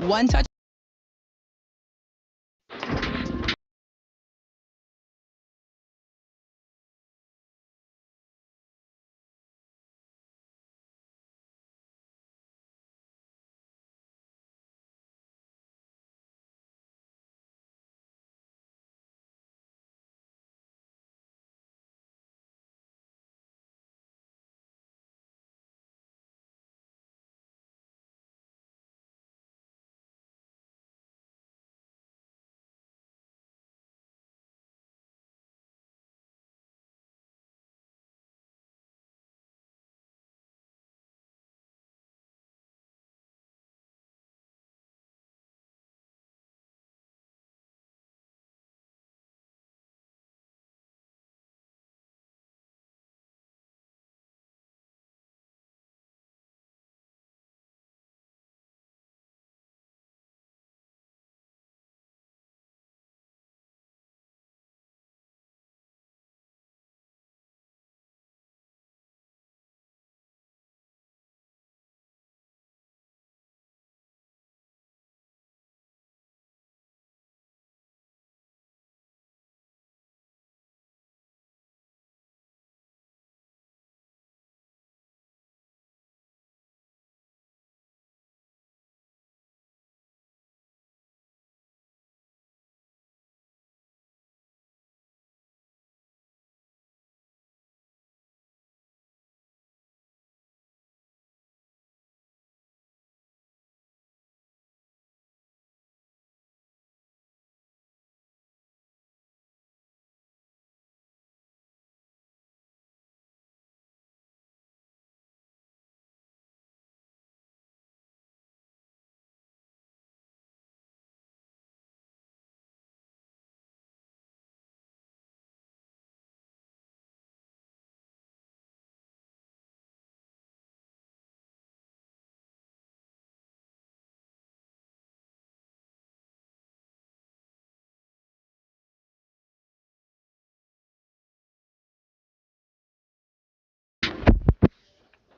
One touch.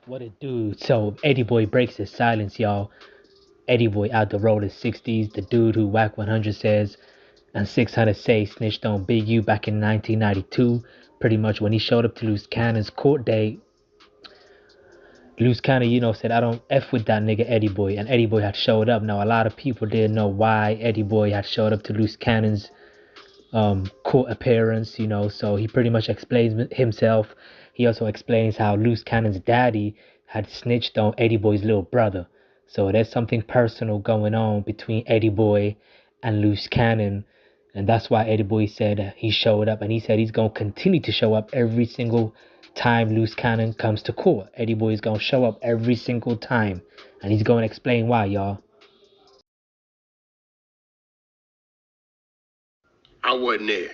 What it do? So Eddie Boy breaks his silence, y'all. Eddie Boy out the rollin' 60s, the dude who WACK 100 says, and 600 say snitched on Big U back in 1992. Pretty much when he showed up to Loose Cannon's court date, Loose Cannon, said, I don't F with that nigga Eddie Boy. And Eddie Boy had showed up. Now, a lot of people didn't know why Eddie Boy had showed up to Loose Cannon's court appearance, so he pretty much explains himself. He also explains how Loose Cannon's daddy had snitched on Eddie Boy's little brother. So there's something personal going on between Eddie Boy and Loose Cannon, and that's why Eddie Boy said he showed up, and he said he's gonna continue to show up every single time Loose Cannon comes to court. Eddie Boy is gonna show up every single time, and he's gonna explain why, y'all. I wasn't there.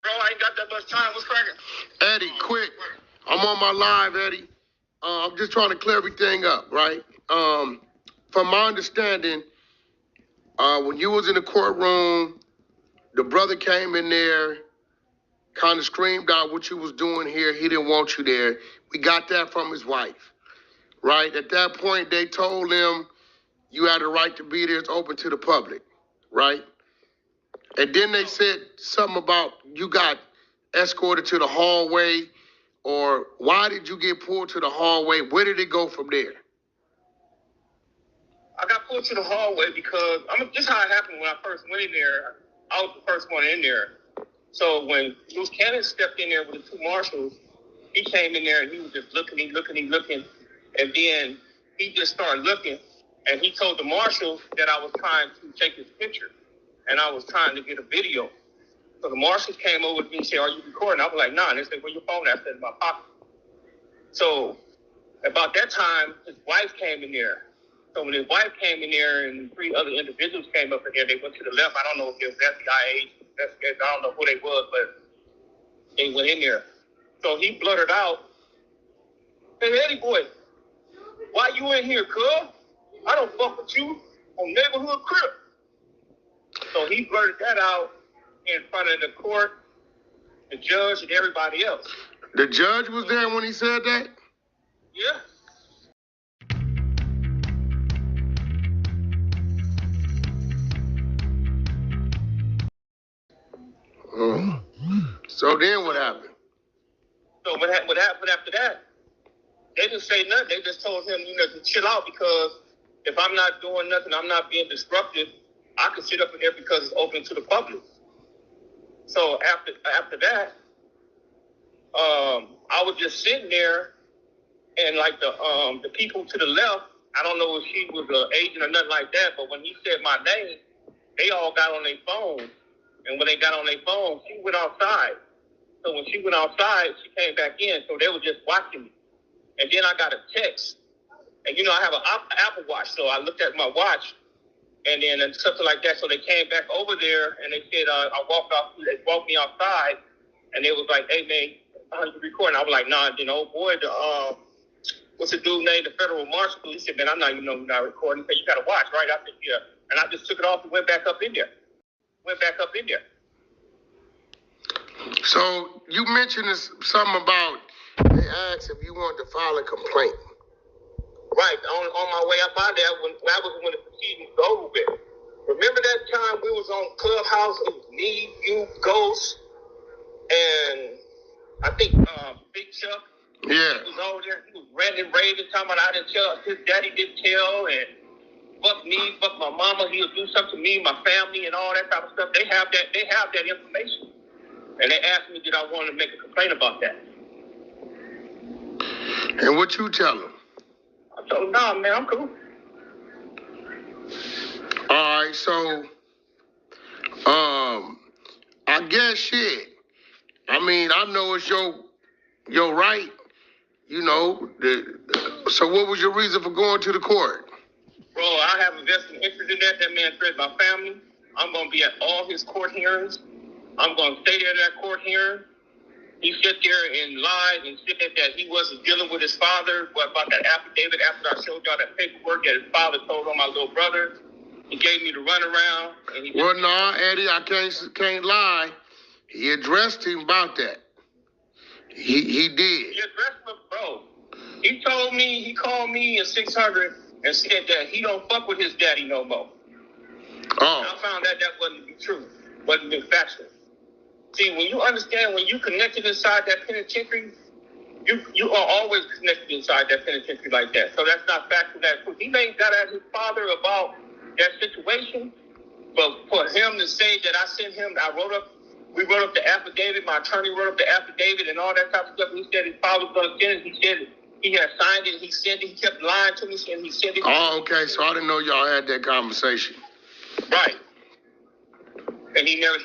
Bro, I ain't got that much time. What's cracking? Eddie, quick. I'm on my live, Eddie. I'm just trying to clear everything up, right? From my understanding, when you was in the courtroom, the brother came in there, kind of screamed out what you was doing here. He didn't want you there. We got that from his wife, right? At that point, they told him you had a right to be there. It's open to the public, right? And then they said something about you got escorted to the hallway, or why did you get pulled to the hallway? Where did it go from there? I got pulled to the hallway because this is how it happened when I first went in there. I was the first one in there. So when Loose Cannon stepped in there with the two marshals, he came in there and he was just looking. And then he just started looking, and he told the marshal that I was trying to take his picture, and I was trying to get a video. So the marshals came over to me and said, "Are you recording?" I was like, "Nah." And they said, "Where your phone at?" I said, "In my pocket." So about that time, his wife came in there. So when his wife came in there and three other individuals came up in there, they went to the left. I don't know if it was FBI, I don't know who they was, but they went in there. So he blurted out, "Hey, Eddie Boy, why you in here, cuz? I don't fuck with you on neighborhood crib." So he blurted that out in front of the court, the judge, and everybody else. The judge was there when he said that? Yeah. So then what happened? So what happened after that? They didn't say nothing. They just told him, to chill out because if I'm not doing nothing, I'm not being disruptive, I can sit up in there because it's open to the public. So after that, I was just sitting there, and like the people to the left, I don't know if she was an agent or nothing like that, but when he said my name, they all got on their phone, and when they got on their phone, she went outside. So when she went outside, she came back in, so they were just watching me. And then I got a text, and I have an Apple Watch, so I looked at my watch, and then something like that. So they came back over there, and they said, I walked off. They walked me outside, and they was like, "Hey man, you recording?" I was like, "Nah, boy, what's the dude named the federal marshal?" He said, "Man, I'm not, not recording." He said, "You got to watch, right?" I said, "Yeah," and I just took it off and went back up in there. So you mentioned something about they asked if you wanted to file a complaint. Right, on my way up out there, that was when the proceedings was over with. Remember that time we was on Clubhouse? It was me, you, Ghost, and I think Big Chuck. Yeah. He was over there. He was ranting, raving, talking about I didn't tell, his daddy didn't tell, and fuck me, fuck my mama. He'll do something to me, my family, and all that type of stuff. They have that information, and they asked me did I want to make a complaint about that. And what you tell them? I told him, nah, man, I'm cool. All right, so, I guess shit. I mean, I know it's your right, so what was your reason for going to the court? Bro, I have a vested interest in that. That man threatened my family. I'm going to be at all his court hearings. I'm going to stay there at that court hearing. He sat there and lied and said that he wasn't dealing with his father. What about that affidavit after I showed y'all that paperwork that his father told on my little brother? He gave me the runaround. Well, no, Eddie, I can't lie. He addressed him about that. He did. He addressed him, bro. He called me at 600 and said that he don't fuck with his daddy no more. Oh. And I found that wasn't true, wasn't factual. See, when you understand, when you connected inside that penitentiary, you are always connected inside that penitentiary like that. So that's not factual. That's true. He may have got at his father about that situation, but for him to say that I sent him, we wrote up the affidavit, my attorney wrote up the affidavit and all that type of stuff. He said his father was going to send it. He said he had signed it. He sent it. He kept lying to me, saying he sent it. Oh, okay. So I didn't know y'all had that conversation. Right. And they never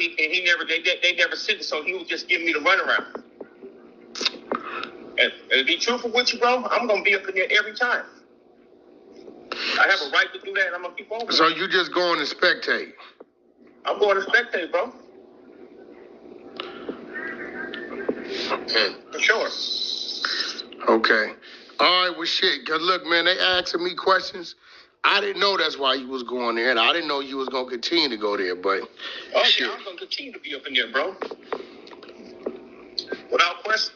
sent it, so he was just giving me the runaround. And to be truthful with you, bro, I'm going to be up in there every time. I have a right to do that, and I'm going to keep on. So you just going to spectate? I'm going to spectate, bro. For sure. Okay. All right, well, shit. Cause look, man, they asking me questions. I didn't know that's why you was going there, and I didn't know you was gonna continue to go there. But shit. Yeah, I'm gonna continue to be up in there, bro. Without question.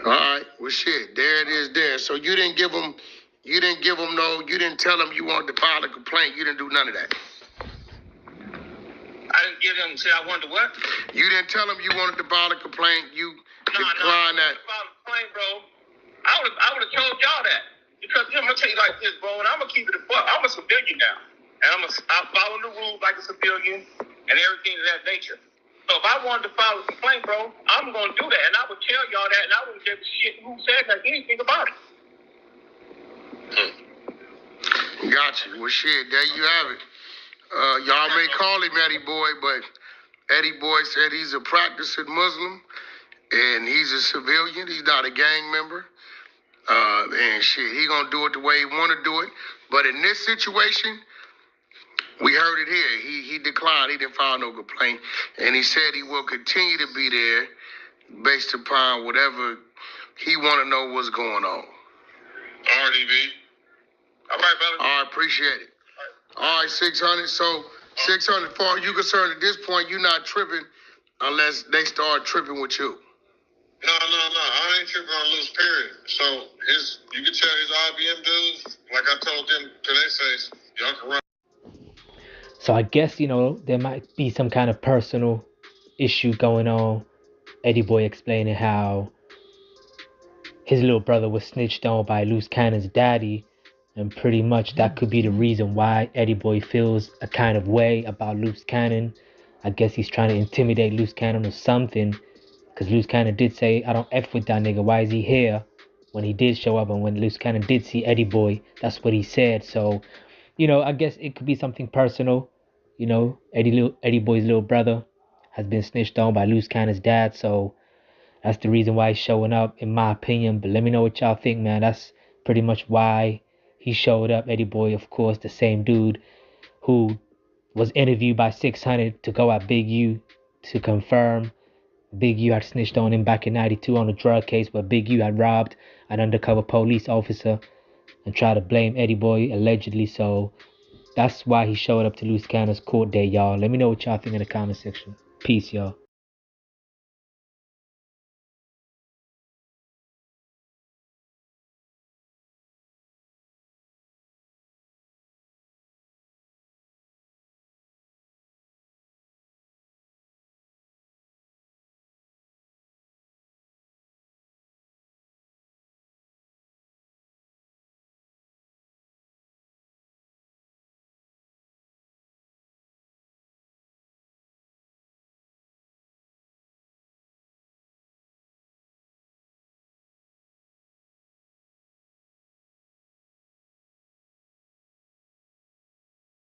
All right, well, shit. There it is. There. So you didn't tell them you wanted to file a complaint. You didn't do none of that. I didn't give them. Say I wanted to what? You didn't tell them you wanted to file a complaint. You declined that. File a complaint, bro. I would have told y'all that. Because I'm gonna tell you like this, bro, and I'm gonna keep it a buck. I'm a civilian now, and I'm following the rules like a civilian and everything of that nature. So if I wanted to file a complaint, bro, I'm gonna do that, and I would tell y'all that, and I wouldn't give a shit who said anything about it. Gotcha. Well, shit, there you have it. Y'all may call him Eddie Boy, but Eddie Boy said he's a practicing Muslim, and he's a civilian. He's not a gang member. And shit, he gonna do it the way he wanna do it. But in this situation, we heard it here. He declined. He didn't file no complaint. And he said he will continue to be there based upon whatever he wanna know what's going on. All right, DB. All right, brother. All right, appreciate it. All right, 600. So 600, far you concerned at this point, you're not tripping unless they start tripping with you. No. I ain't tripping on LUCE, period. So you can tell his IBM dudes, like I told them today, say, y'all can run. So I guess, there might be some kind of personal issue going on. Eddie Boy explaining how his little brother was snitched on by Loose Cannon's daddy, and pretty much that could be the reason why Eddie Boy feels a kind of way about Loose Cannon. I guess he's trying to intimidate Loose Cannon or something, because Loose Cannon did say, I don't F with that nigga, why is he here? When he did show up, and when Loose Cannon did see Eddie Boy, that's what he said. So, I guess it could be something personal. Eddie Boy's little brother has been snitched on by Loose Cannon's dad, so that's the reason why he's showing up, in my opinion. But let me know what y'all think, man. That's pretty much why he showed up. Eddie Boy, of course, the same dude who was interviewed by 600 to go at Big U to confirm Big U had snitched on him back in 92 on a drug case where Big U had robbed an undercover police officer and tried to blame Eddie Boy allegedly. So that's why he showed up to Loose Cannon's court day, y'all. Let me know what y'all think in the comment section. Peace, y'all.